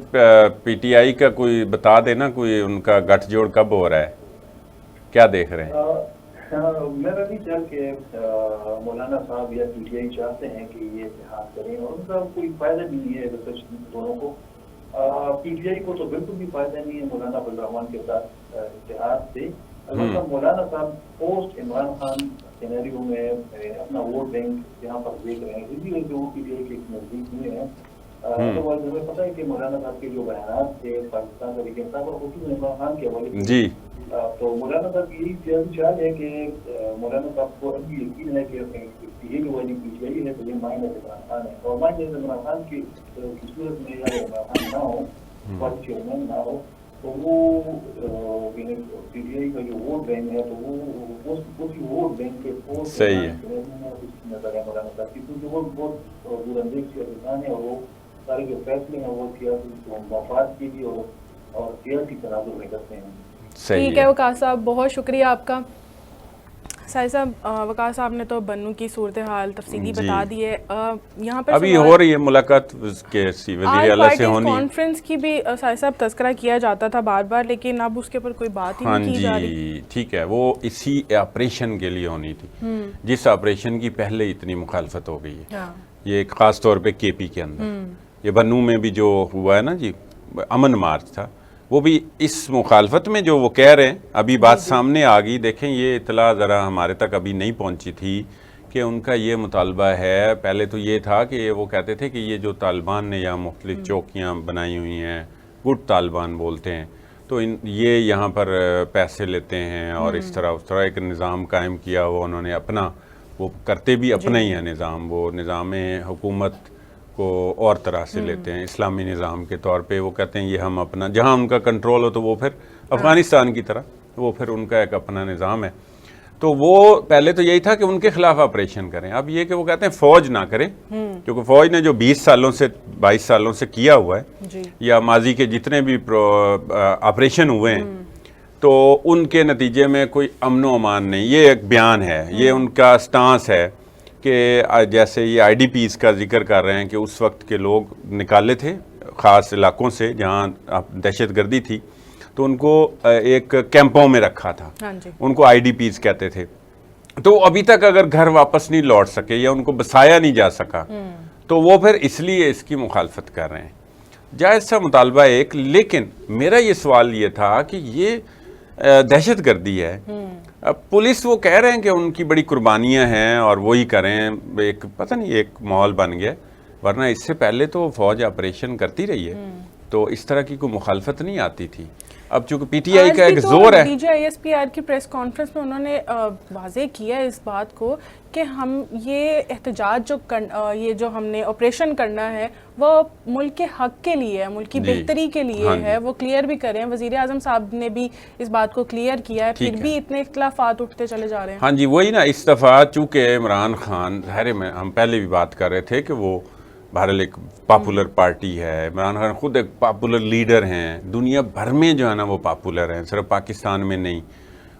PTI کا کوئی بتا دینا، کوئی ان کا گٹھ جوڑ کب ہو رہا ہے، کیا دیکھ رہے ہیں؟ میرا بھی چل کہ مولانا صاحب یا PTI چاہتے ہیں کہ یہ اتحاد کریں، اور ان کا کوئی فائدہ نہیں ہے ریسرچ دونوں کو. PTI کو تو بالکل بھی فائدہ نہیں ہے مولانا فضل الرحمان کے ساتھ اتحاد سے. البتہ مولانا صاحب پوسٹ عمران خان سینیریو میں اپنا ووٹ بینک یہاں پر دیکھ رہے ہیں، اسی وجہ سے وہ PTI کے نزدیک ہوئے ہیں. ہمیں پتہ ہے کہ مولانا صاحب کے جو بیانات تھے پاکستان کا لیکن صاحب اور خصوصاً عمران خان کے حوالے جی، تو مولانا صاحب کی یہی خیال ہے کہ مولانا صاحب کو ابھی یقین ہے کہ یہ جو والی PTI ہے تو یہ مائنڈ عمران خان ہے، اور مائنڈ عمران خان کی صورت میں یا عمران خان نہ ہو، وائس چیئرمین نہ ہو، تو وہ PTI کا جو ووٹ بینک ہے تو وہ اسی ووٹ بینک کے صحیح ہے نظر ہے مولانا صاحب کی، کیونکہ وہ بہت دور اندیش سیاستدان ہے، اور وہ سارے جو فیصلے ہیں وہ سیاسی مفاد کے لیے اور سیاسی تناظر میں کرتے ہیں. ٹھیک ہے وقاص صاحب، بہت شکریہ آپ کا. ساحر صاحب، وقاص صاحب نے تو بنو کی صورتحال تفصیلی بتا دی ہے. یہاں پر ابھی ہو رہی ہے ملاقات کے وزیر اعلیٰ سے ہونی ہے، کانفرنس کی بھی ساحر صاحب تذکرہ کیا جاتا تھا بار بار، لیکن اب اس کے اوپر کوئی بات ہی نہیں کی جا رہی. ہاں جی ٹھیک ہے، وہ اسی آپریشن کے لیے ہونی تھی جس آپریشن کی پہلے اتنی مخالفت ہو گئی ہے. یہ ایک خاص طور پہ KP کے اندر، یہ بنو میں بھی جو ہوا ہے نا جی امن مارچ تھا، وہ بھی اس مخالفت میں جو وہ کہہ رہے ہیں. ابھی بات سامنے آ گئی، دیکھیں یہ اطلاع ذرا ہمارے تک ابھی نہیں پہنچی تھی کہ ان کا یہ مطالبہ ہے. پہلے تو یہ تھا کہ وہ کہتے تھے کہ یہ جو طالبان نے یہاں مختلف چوکیاں بنائی ہوئی ہیں، گڈ طالبان بولتے ہیں، تو یہ یہاں پر پیسے لیتے ہیں اور اس طرح ایک نظام قائم کیا ہوا انہوں نے اپنا. وہ کرتے بھی اپنا ہی ہے نظام، وہ نظام حکومت کو اور طرح سے لیتے ہیں، اسلامی نظام کے طور پہ. وہ کہتے ہیں یہ ہم اپنا، جہاں ان کا کنٹرول ہو تو وہ پھر افغانستان کی طرح وہ پھر ان کا ایک اپنا نظام ہے. تو وہ پہلے تو یہی تھا کہ ان کے خلاف آپریشن کریں. اب یہ کہ وہ کہتے ہیں فوج نہ کرے، کیونکہ فوج نے جو 20 سالوں سے 22 سالوں سے کیا ہوا ہے یا ماضی کے جتنے بھی آپریشن ہوئے ہیں، تو ان کے نتیجے میں کوئی امن و امان نہیں. یہ ایک بیان ہے، یہ ان کا سٹانس ہے کہ جیسے یہ IDPs کا ذکر کر رہے ہیں کہ اس وقت کے لوگ نکالے تھے خاص علاقوں سے جہاں دہشت گردی تھی، تو ان کو ایک کیمپوں میں رکھا تھا، ان کو IDPs کہتے تھے. تو ابھی تک اگر گھر واپس نہیں لوٹ سکے یا ان کو بسایا نہیں جا سکا، تو وہ پھر اس لیے اس کی مخالفت کر رہے ہیں. جائز سا مطالبہ ایک، لیکن میرا یہ سوال یہ تھا کہ یہ دہشت گردی ہے. اب پولیس وہ کہہ رہے ہیں کہ ان کی بڑی قربانیاں ہیں اور وہی کریں، ایک پتہ نہیں ایک ماحول بن گیا، ورنہ اس سے پہلے تو فوج آپریشن کرتی رہی ہے تو اس طرح کی کوئی مخالفت نہیں آتی تھی. اب چونکہ پی ٹی آئی کا ایک زور ہے. D G I S P R کی پریس کانفرنس میں انہوں نے واضح کیا اس بات کو کہ ہم یہ احتجاج یہ جو ہم نے آپریشن کرنا ہے وہ ملک کے حق کے لیے ہے, ملک کی بہتری کے لیے ہے, وہ کلیئر بھی کریں. وزیر اعظم صاحب نے بھی اس بات کو کلیئر کیا ہے, پھر بھی اتنے اختلافات اٹھتے چلے جا رہے ہیں. ہاں جی, وہی نا, اس دفعہ چونکہ عمران خان, ظاہر میں ہم پہلے بھی بات کر رہے تھے کہ وہ بہرحال ایک پاپولر پارٹی ہے, عمران خان خود ایک پاپولر لیڈر ہیں, دنیا بھر میں جو ہے نا وہ پاپولر ہیں, صرف پاکستان میں نہیں.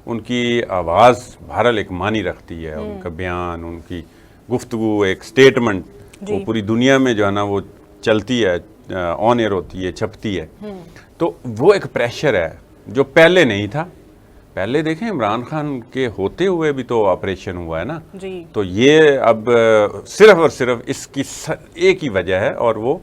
ان کی آواز بہرحال ایک معنی رکھتی ہے, ان کا بیان, ان کی گفتگو, ایک سٹیٹمنٹ وہ پوری دنیا میں جو ہے نا وہ چلتی ہے, آن ایئر ہوتی ہے, چھپتی ہے. تو وہ ایک پریشر ہے جو پہلے نہیں تھا. پہلے دیکھیں عمران خان کے ہوتے ہوئے بھی تو آپریشن ہوا ہے نا. تو یہ اب صرف اور صرف اس کی ایک ہی وجہ ہے, اور وہ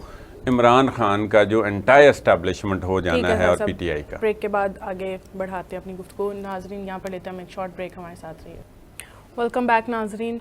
عمران خان کا جو انٹائر اسٹیبلشمنٹ ہو جانا ہے اور پی ٹی آئی کا. بریک کے بعد آگے بڑھاتے ہیں اپنی گفتگو. ناظرین یہاں پر لیتے ہیں ہم ایک شارٹ بریک, ہمارے ساتھ رہیے. ویلکم بیک ناظرین.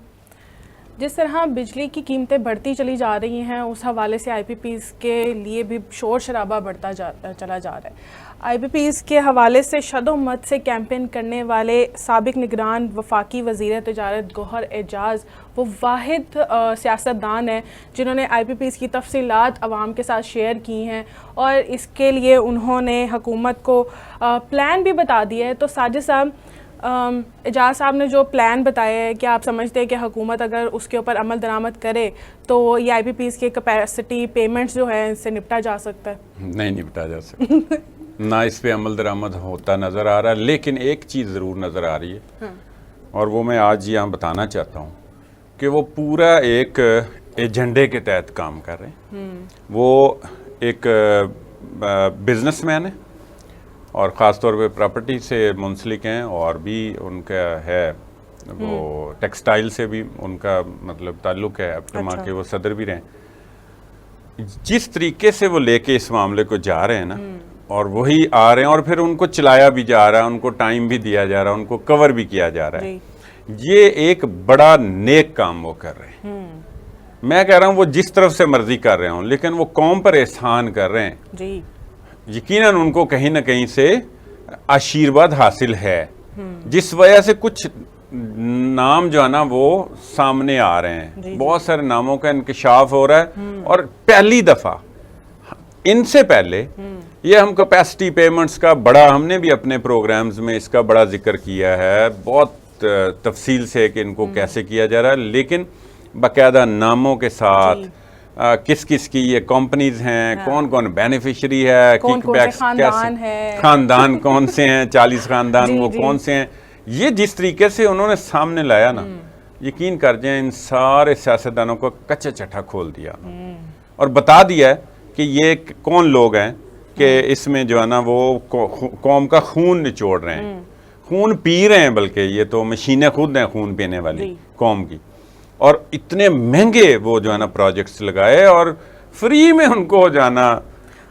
جس طرح بجلی کی قیمتیں بڑھتی چلی جا رہی ہیں, اس حوالے سے آئی پی پیز کے لیے بھی شور شرابہ بڑھتا چلا جا رہا ہے. آئی پی پیز کے حوالے سے شد و مت سے کیمپین کرنے والے سابق نگران وفاقی وزیر تجارت گوہر اعجاز وہ واحد سیاستدان ہیں جنہوں نے آئی پی پیز کی تفصیلات عوام کے ساتھ شیئر کی ہیں, اور اس کے لیے انہوں نے حکومت کو پلان بھی بتا دیا ہے. تو ساجد صاحب, اعجاز صاحب نے جو پلان بتایا ہے, کیا آپ سمجھتے ہیں کہ حکومت اگر اس کے اوپر عمل درآمد کرے تو یہ آئی پی پیز کے کیپیسٹی پیمنٹس جو ہے اس سے نپٹا جا سکتا ہے؟ نہیں نپٹا جا سکتا, نہ اس پہ عمل درآمد ہوتا نظر آ رہا ہے. لیکن ایک چیز ضرور نظر آ رہی ہے, اور وہ میں آج یہاں بتانا چاہتا ہوں کہ وہ پورا ایک ایجنڈے کے تحت کام کر رہے ہیں. وہ ایک بزنس مین ہے, اور خاص طور پہ پراپرٹی سے منسلک ہیں, اور بھی ان کا ہے وہ ٹیکسٹائل سے بھی ان کا مطلب تعلق ہے, اپٹما کے وہ صدر بھی رہے. جس طریقے سے وہ لے کے اس معاملے کو جا رہے ہیں نا, اور وہی آ رہے ہیں, اور پھر ان کو چلایا بھی جا رہا ہے, ان کو ٹائم بھی دیا جا رہا ہے, ان کو کور بھی کیا جا رہا ہے. یہ ایک بڑا نیک کام وہ کر رہے ہیں. میں کہہ رہا ہوں وہ جس طرف سے مرضی کر رہے ہوں, لیکن وہ قوم پر احسان کر رہے ہیں. یقیناً ان کو کہیں نہ کہیں سے آشیرواد حاصل ہے, جس وجہ سے کچھ نام جو ہے نا وہ سامنے آ رہے ہیں. بہت سارے ناموں کا انکشاف ہو رہا ہے, اور پہلی دفعہ ان سے پہلے یہ ہم کیپیسٹی پیمنٹس کا بڑا, ہم نے بھی اپنے پروگرامز میں اس کا بڑا ذکر کیا ہے بہت تفصیل سے کہ ان کو کیسے کیا جا رہا ہے, لیکن باقاعدہ ناموں کے ساتھ کس کس کی یہ کمپنیز ہیں, کون کون بینیفیشری ہے, کک بیکس کیسے, خاندان کون سے ہیں, 40 خاندان وہ کون سے ہیں. یہ جس طریقے سے انہوں نے سامنے لایا نا, یقین کر جائیں ان سارے سیاستدانوں کو کچا چٹھا کھول دیا, اور بتا دیا کہ یہ کون لوگ ہیں کہ اس میں جو ہے نا وہ قوم کا خون نچوڑ رہے ہیں, خون پی رہے ہیں, بلکہ یہ تو مشینیں خود ہیں خون پینے والی قوم کی. اور اتنے مہنگے وہ جو ہے نا پروجیکٹس لگائے, اور فری میں ان کو جانا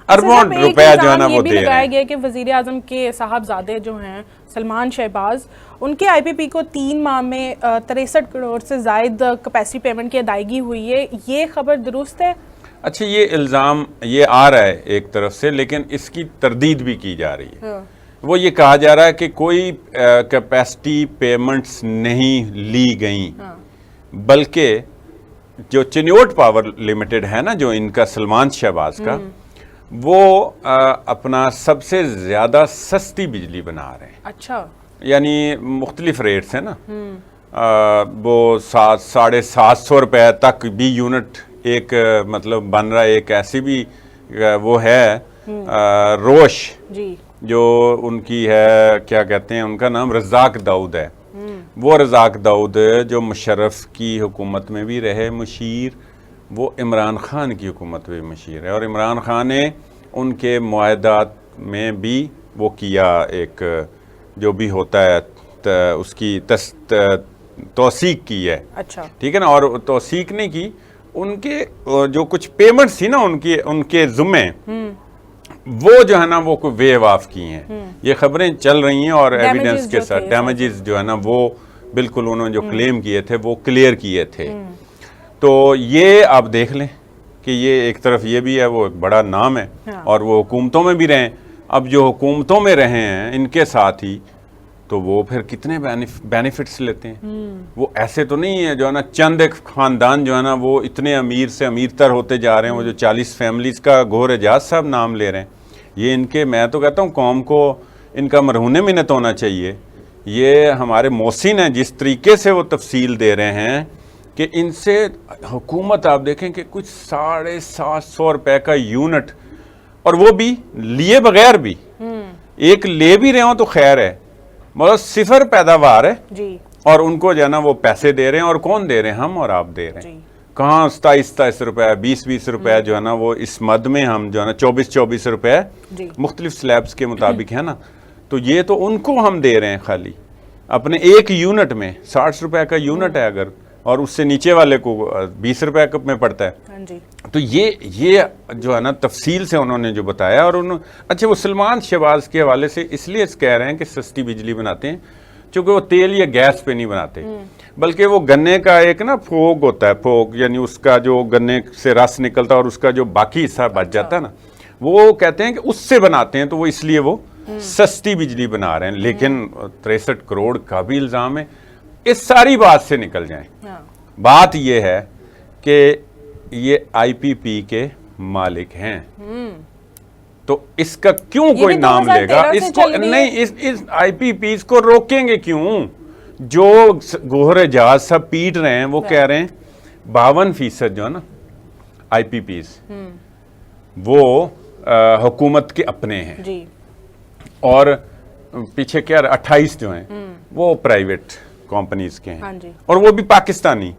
اربوں روپے جو ہے نا وہ دے رہے ہیں. لگایا گیا کہ وزیر اعظم کے صاحبزادے جو ہیں سلمان شہباز, ان کے آئی پی پی کو 3 ماہ میں 63 کروڑ سے زائد کیپیسٹی پیمنٹ کی ادائیگی ہوئی ہے. یہ خبر درست ہے؟ اچھا, یہ الزام یہ آ رہا ہے ایک طرف سے, لیکن اس کی تردید بھی کی جا رہی ہے. وہ یہ کہا جا رہا ہے کہ کوئی کیپیسٹی پیمنٹس نہیں لی گئیں, بلکہ جو چنیوٹ پاور لمیٹڈ ہے نا, جو ان کا سلمان شہباز کا, وہ اپنا سب سے زیادہ سستی بجلی بنا رہے ہیں. اچھا, یعنی مختلف ریٹس ہیں نا, وہ 750 روپے تک بھی یونٹ ایک مطلب بن رہا ہے. ایک ایسی بھی وہ ہے روش, جو ان کی ہے, کیا کہتے ہیں ان کا نام, رزاق داؤد ہے. وہ رزاق داؤد جو مشرف کی حکومت میں بھی رہے مشیر, وہ عمران خان کی حکومت میں بھی مشیر ہے, اور عمران خان نے ان کے معاہدات میں بھی وہ کیا, ایک جو بھی ہوتا ہے اس کی توثیق کی ہے. اچھا, ٹھیک ہے نا, اور توثیق نہیں کی, ان کے جو کچھ پیمنٹس تھی نا ان کے ذمے, وہ جو ہے نا وہ کوئی ویو آف کی ہیں. یہ خبریں چل رہی ہیں, اور ایویڈنس کے ساتھ ڈیمیجز جو ہے نا وہ بالکل انہوں نے جو کلیم کیے تھے وہ کلیئر کیے تھے. تو یہ آپ دیکھ لیں کہ یہ ایک طرف یہ بھی ہے, وہ ایک بڑا نام ہے, اور وہ حکومتوں میں بھی رہیں, اب جو حکومتوں میں رہے ہیں ان کے ساتھ ہی تو وہ پھر کتنے بینیفٹس لیتے ہیں. وہ ایسے تو نہیں ہے جو ہے نا چند ایک خاندان جو ہے نا وہ اتنے امیر سے امیر تر ہوتے جا رہے ہیں, وہ جو 40 فیملیز کا گوہر اعجاز صاحب نام لے رہے ہیں. یہ ان کے, میں تو کہتا ہوں قوم کو ان کا مرہون منت ہونا چاہیے. یہ ہمارے محسن ہیں جس طریقے سے وہ تفصیل دے رہے ہیں کہ ان سے حکومت آپ دیکھیں کہ کچھ 750 روپے کا یونٹ, اور وہ بھی لیے بغیر بھی, ایک لے بھی رہے ہوں تو خیر ہے, مگر صفر پیداوار ہے جی, اور ان کو جو ہے نا وہ پیسے دے رہے ہیں. اور کون دے رہے ہیں؟ ہم اور آپ دے رہے ہیں. کہاں 27 روپے 20 روپے جو ہے نا وہ اس مد میں ہم جو ہے نا 24 روپے مختلف سلیبس کے مطابق ہے نا, تو یہ تو ان کو ہم دے رہے ہیں خالی اپنے ایک یونٹ میں. 60 روپے کا یونٹ ہے اگر, اور اس سے نیچے والے کو 20 روپے میں پڑتا ہے. تو یہ جو ہے نا تفصیل سے انہوں نے جو بتایا. اور اچھا وہ سلمان شہباز کے حوالے سے اس لیے کہہ رہے ہیں کہ سستی بجلی بناتے ہیں چونکہ وہ تیل یا گیس پہ نہیں بناتے, بلکہ وہ گنے کا ایک نا پھوگ ہوتا ہے, پھوگ یعنی اس کا جو گنے سے رس نکلتا ہے اور اس کا جو باقی حصہ بچ جاتا ہے نا, وہ کہتے ہیں کہ اس سے بناتے ہیں, تو وہ اس لیے وہ سستی بجلی بنا رہے ہیں. لیکن 63 کروڑ کا بھی الزام ہے. اس ساری بات سے نکل جائیں. بات یہ ہے کہ یہ آئی پی پی کے مالک ہیں, تو اس کا کیوں کوئی نام لے گا؟ اس کو نہیں, اس آئی پی پیز کو روکیں گے کیوں؟ جو گوہر اعجاز سب پیٹ رہے ہیں وہ کہہ رہے ہیں 52% جو ہے نا آئی پی پیز وہ حکومت کے اپنے ہیں, اور پیچھے کیا 28 جو ہیں وہ پرائیویٹ کمپنیز کے ہیں, اور وہ بھی پاکستانی.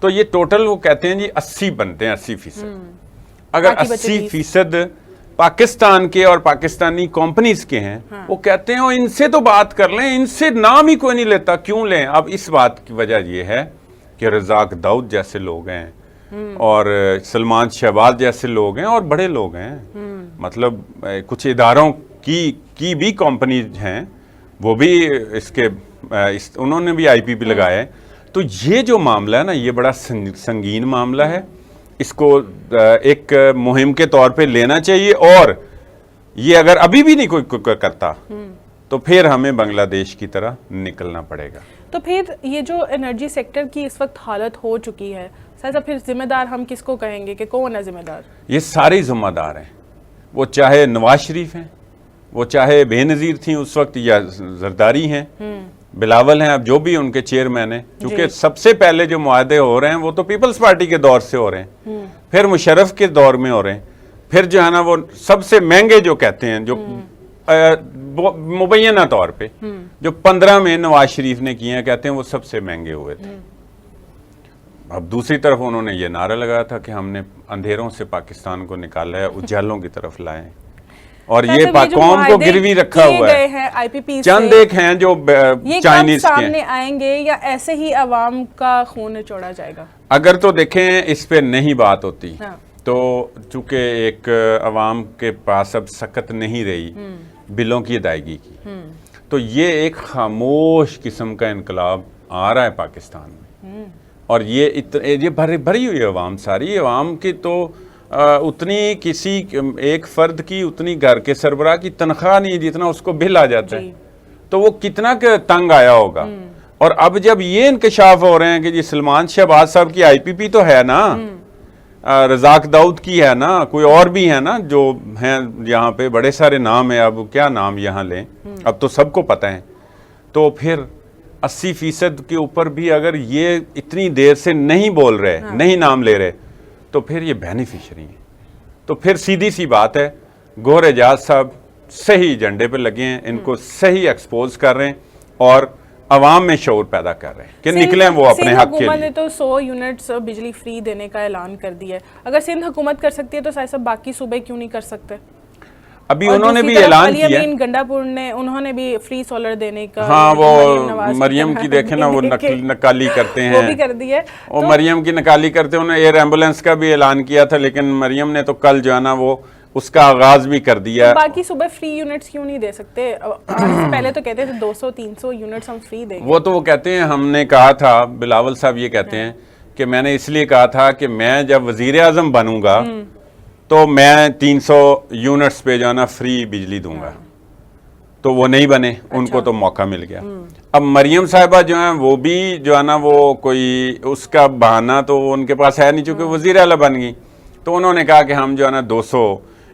تو یہ ٹوٹل وہ کہتے ہیں جی 80 بنتے ہیں, 80%. اگر 80% پاکستان کے اور پاکستانی کمپنیز کے ہیں, وہ کہتے ہیں ان سے تو بات کر لیں, ان سے نام ہی کوئی نہیں لیتا, کیوں لیں؟ اب اس بات کی وجہ یہ ہے کہ رزاق داؤد جیسے لوگ ہیں اور سلمان شہباز جیسے لوگ ہیں اور بڑے لوگ ہیں, مطلب کچھ اداروں کی بھی کمپنیز ہیں, وہ بھی اس کے انہوں نے بھی آئی پی پی لگایا ہے. تو یہ جو معاملہ ہے نا یہ بڑا سنگین معاملہ ہے, اس کو ایک مہم کے طور پہ لینا چاہیے. اور یہ اگر ابھی بھی نہیں کوئی کرتا تو پھر ہمیں بنگلہ دیش کی طرح نکلنا پڑے گا. تو پھر یہ جو انرجی سیکٹر کی اس وقت حالت ہو چکی ہے سر, پھر ذمہ دار ہم کس کو کہیں گے کہ کون ہے ذمہ دار؟ یہ سارے ذمہ دار ہیں, وہ چاہے نواز شریف ہیں, وہ چاہے بے نظیر تھیں اس وقت, یا زرداری ہیں, بلاول ہیں, اب جو بھی ان کے چیئرمین ہیں. چونکہ سب سے پہلے جو معاہدے ہو رہے ہیں وہ تو پیپلز پارٹی کے دور سے ہو رہے ہیں, پھر مشرف کے دور میں ہو رہے ہیں, پھر جو ہے نا وہ سب سے مہنگے جو کہتے ہیں جو مبینہ طور پہ جو 15 میں نواز شریف نے کیے ہیں کہتے ہیں وہ سب سے مہنگے ہوئے تھے. اب دوسری طرف انہوں نے یہ نعرہ لگایا تھا کہ ہم نے اندھیروں سے پاکستان کو نکالا ہے, اجالوں کی طرف لائیں, اور یہ قوم کو گروی رکھا ہوا ہے. چند ایک ہیں جو چائنیز کے سامنے آئیں گے یا ایسے ہی عوام کا خون چوڑا جائے گا؟ اگر تو دیکھیں اس پہ نہیں بات ہوتی تو چونکہ ایک عوام کے پاس اب سکت نہیں رہی بلوں کی ادائیگی کی, تو یہ ایک خاموش قسم کا انقلاب آ رہا ہے پاکستان میں. اور یہ بھری ہوئی عوام, ساری عوام کی تو اتنی کسی ایک فرد کی اتنی گھر کے سربراہ کی تنخواہ نہیں جتنا اس کو بل آ جاتا ہے, تو وہ کتنا تنگ آیا ہوگا. اور اب جب یہ انکشاف ہو رہے ہیں کہ جی سلمان شہباز صاحب کی آئی پی پی تو ہے نا, رزاق داؤد کی ہے نا, کوئی اور بھی ہے نا جو ہیں یہاں پہ, بڑے سارے نام ہیں, اب کیا نام یہاں لیں, اب تو سب کو پتہ ہے. تو پھر 80% کے اوپر بھی اگر یہ اتنی دیر سے نہیں بول رہے, نہیں نام لے رہے, تو پھر یہ بینیفیشری ہیں. تو پھر سیدھی سی بات ہے, گوہر اعجاز صاحب صحیح ایجنڈے پہ لگے ہیں, ان کو صحیح ایکسپوز کر رہے ہیں اور عوام میں شعور پیدا کر رہے ہیں کہ نکلیں وہ اپنے حق کے لیے. حکومت نے تو 100 یونٹس بجلی فری دینے کا اعلان کر دیا ہے. اگر سندھ حکومت کر سکتی ہے تو صاحب باقی صوبے کیوں نہیں کر ستے؟ ابھی انہوں نے بھی اعلان کیا ہے, گنڈا پور نے انہوں نے بھی فری سولر دینے کا. ہاں وہ مریم کی دیکھیں نا وہ نکالی کرتے ہیں, وہ بھی کر دی ہے, وہ مریم کی نکالی کرتے ہیں. انہوں نے ایئر ایمبولینس کا بھی اعلان کیا تھا, لیکن مریم نے تو کل جو ہے نا وہ اس کا آغاز بھی کر دیا. باقی صوبے فری یونٹس کیوں نہیں دے سکتے؟ پہلے تو کہتے تھے 200-300 یونٹس ہم فری دیں گے. وہ تو وہ کہتے ہیں, ہم نے کہا تھا, بلاول صاحب یہ کہتے ہیں کہ میں نے اس لیے کہا تھا کہ میں جب وزیر اعظم بنوں گا تو میں 300 یونٹس پہ جو ہے نا فری بجلی دوں گا، تو وہ نہیں بنے، ان کو تو موقع مل گیا۔ اب مریم صاحبہ جو ہیں وہ بھی جو ہے نا وہ کوئی اس کا بہانہ تو ان کے پاس ہے نہیں، چونکہ وزیر اعلیٰ بن گئی، تو انہوں نے کہا کہ ہم جو ہے نا 200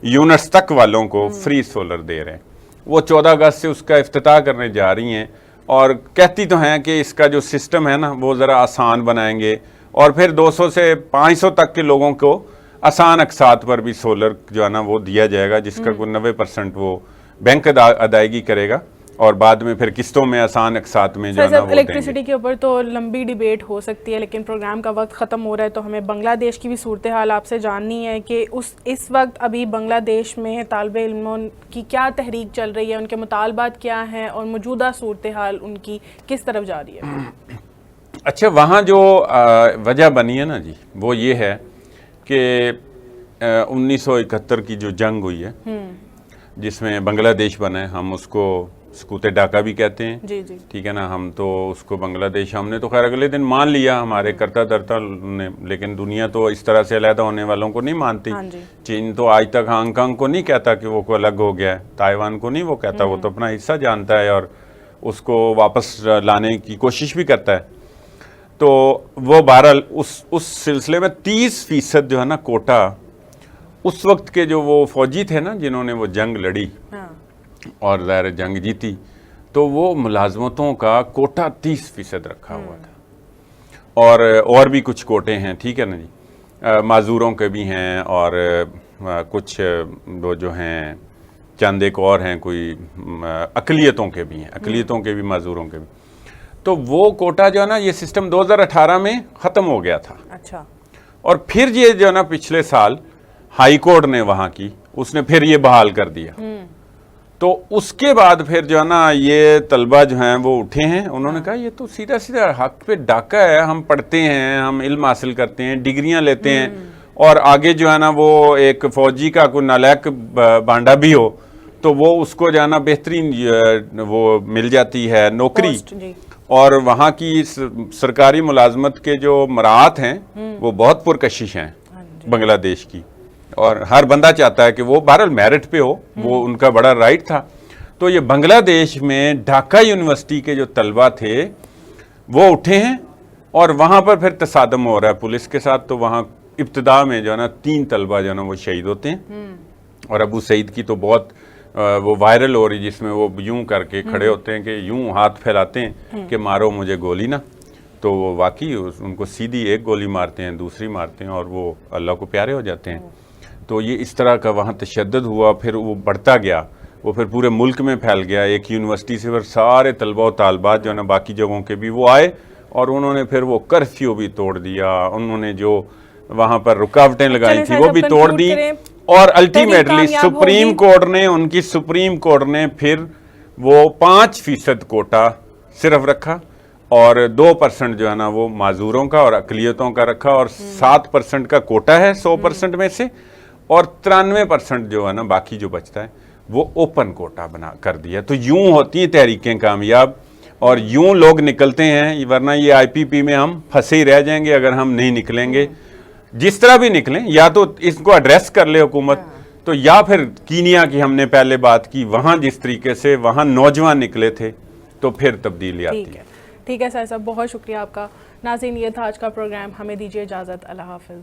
یونٹس تک والوں کو فری سولر دے رہے ہیں۔ وہ 14 اگست سے اس کا افتتاح کرنے جا رہی ہیں، اور کہتی تو ہیں کہ اس کا جو سسٹم ہے نا وہ ذرا آسان بنائیں گے، اور پھر 200 سے 500 تک کے لوگوں کو آسان اقساط پر بھی سولر جو ہے نا وہ دیا جائے گا، جس کا کوئی 90% وہ بینک ادائیگی کرے گا، اور بعد میں پھر قسطوں میں آسان اقساط میں جو ہے نا وہ دیں گے۔ الیکٹریسٹی کے اوپر تو لمبی ڈیبیٹ ہو سکتی ہے، لیکن پروگرام کا وقت ختم ہو رہا ہے، تو ہمیں بنگلہ دیش کی بھی صورتحال آپ سے جاننی ہے کہ اس وقت ابھی بنگلہ دیش میں طالب علموں کی کیا تحریک چل رہی ہے، ان کے مطالبات کیا ہیں، اور موجودہ صورتحال ان کی کس طرف جا رہی ہے؟ اچھا، وہاں جو وجہ بنی ہے نا جی، وہ یہ ہے کہ 1971 کی جو جنگ ہوئی ہے، جس میں بنگلہ دیش بنا ہے، ہم اس کو سکوت ڈاکہ بھی کہتے ہیں، جی جی، ٹھیک ہے نا، ہم تو اس کو بنگلہ دیش، ہم نے تو خیر اگلے دن مان لیا ہمارے کرتا دھرتا نے، لیکن دنیا تو اس طرح سے علیحدہ ہونے والوں کو نہیں مانتی۔ چین تو آج تک ہانگ کانگ کو نہیں کہتا کہ وہ کوئی الگ ہو گیا ہے، تائیوان کو نہیں وہ کہتا، وہ تو اپنا حصہ جانتا ہے اور اس کو واپس لانے کی کوشش بھی کرتا ہے۔ تو وہ بہرحال اس سلسلے میں 30% جو ہے نا کوٹا، اس وقت کے جو وہ فوجی تھے نا جنہوں نے وہ جنگ لڑی اور ظاہر جنگ جیتی، تو وہ ملازمتوں کا کوٹا 30% رکھا ہوا تھا، اور بھی کچھ کوٹے ہیں، ٹھیک ہے نا جی، معذوروں کے بھی ہیں، اور کچھ وہ جو ہیں چند ایک اور ہیں، کوئی اقلیتوں کے بھی ہیں، اقلیتوں کے بھی، معذوروں کے بھی۔ تو وہ کوٹا جو ہے نا، یہ سسٹم 2018 میں ختم ہو گیا تھا۔ اچھا، اور پھر یہ جو ہے نا پچھلے سال ہائی کورٹ نے وہاں کی، اس نے پھر یہ بحال کر دیا۔ تو اس کے بعد پھر جو ہے نا یہ طلبہ جو ہیں وہ اٹھے ہیں، انہوں نے کہا یہ تو سیدھا سیدھا حق پہ ڈاکہ ہے، ہم پڑھتے ہیں، ہم علم حاصل کرتے ہیں، ڈگریاں لیتے ہیں، اور آگے جو ہے نا وہ ایک فوجی کا کوئی نالائق بانڈا بھی ہو تو وہ اس کو جو ہے نا بہترین وہ مل جاتی ہے نوکری، اور وہاں کی سرکاری ملازمت کے جو مراعات ہیں وہ بہت پرکشش ہیں بنگلہ دیش کی، اور ہر بندہ چاہتا ہے کہ وہ بہرحال میرٹ پہ ہو، وہ ان کا بڑا رائٹ تھا۔ تو یہ بنگلہ دیش میں ڈھاکہ یونیورسٹی کے جو طلبہ تھے وہ اٹھے ہیں، اور وہاں پر پھر تصادم ہو رہا ہے پولیس کے ساتھ، تو وہاں ابتدا میں جو ہے نا 3 طلبہ جو ہے نا وہ شہید ہوتے ہیں، اور ابو سعید کی تو بہت وہ وائرل ہو رہی، جس میں وہ یوں کر کے کھڑے ہوتے ہیں کہ یوں ہاتھ پھیلاتے ہیں کہ مارو مجھے گولی نہ، تو وہ واقعی ان کو سیدھی ایک گولی مارتے ہیں، دوسری مارتے ہیں، اور وہ اللہ کو پیارے ہو جاتے ہیں۔ تو یہ اس طرح کا وہاں تشدد ہوا، پھر وہ بڑھتا گیا، وہ پھر پورے ملک میں پھیل گیا، ایک یونیورسٹی سے پھر سارے طلبہ و طالبات جو ہے نا باقی جگہوں کے بھی وہ آئے، اور انہوں نے پھر وہ کرفیو بھی توڑ دیا، انہوں نے جو وہاں پر رکاوٹیں لگائی تھی وہ بھی توڑ دی، اور الٹیمیٹلی سپریم کورٹ نے پھر وہ 5% کوٹا صرف رکھا، اور 2% جو ہے نا وہ معذوروں کا اور اقلیتوں کا رکھا، اور 7% کا کوٹا ہے 100% میں سے، اور 93% جو ہے نا باقی جو بچتا ہے وہ اوپن کوٹا بنا کر دیا۔ تو یوں ہوتی ہیں تحریکیں کامیاب، اور یوں لوگ نکلتے ہیں، ورنہ یہ آئی پی پی میں ہم پھنسے ہی رہ جائیں گے اگر ہم نہیں نکلیں گے۔ جس طرح بھی نکلیں، یا تو اس کو ایڈریس کر لے حکومت، تو یا پھر کینیا کی ہم نے پہلے بات کی، وہاں جس طریقے سے وہاں نوجوان نکلے تھے تو پھر تبدیلی آتی ہے۔ ٹھیک ہے سر صاحب، بہت شکریہ آپ کا۔ ناظرین، یہ تھا آج کا پروگرام، ہمیں دیجیے اجازت، اللہ حافظ۔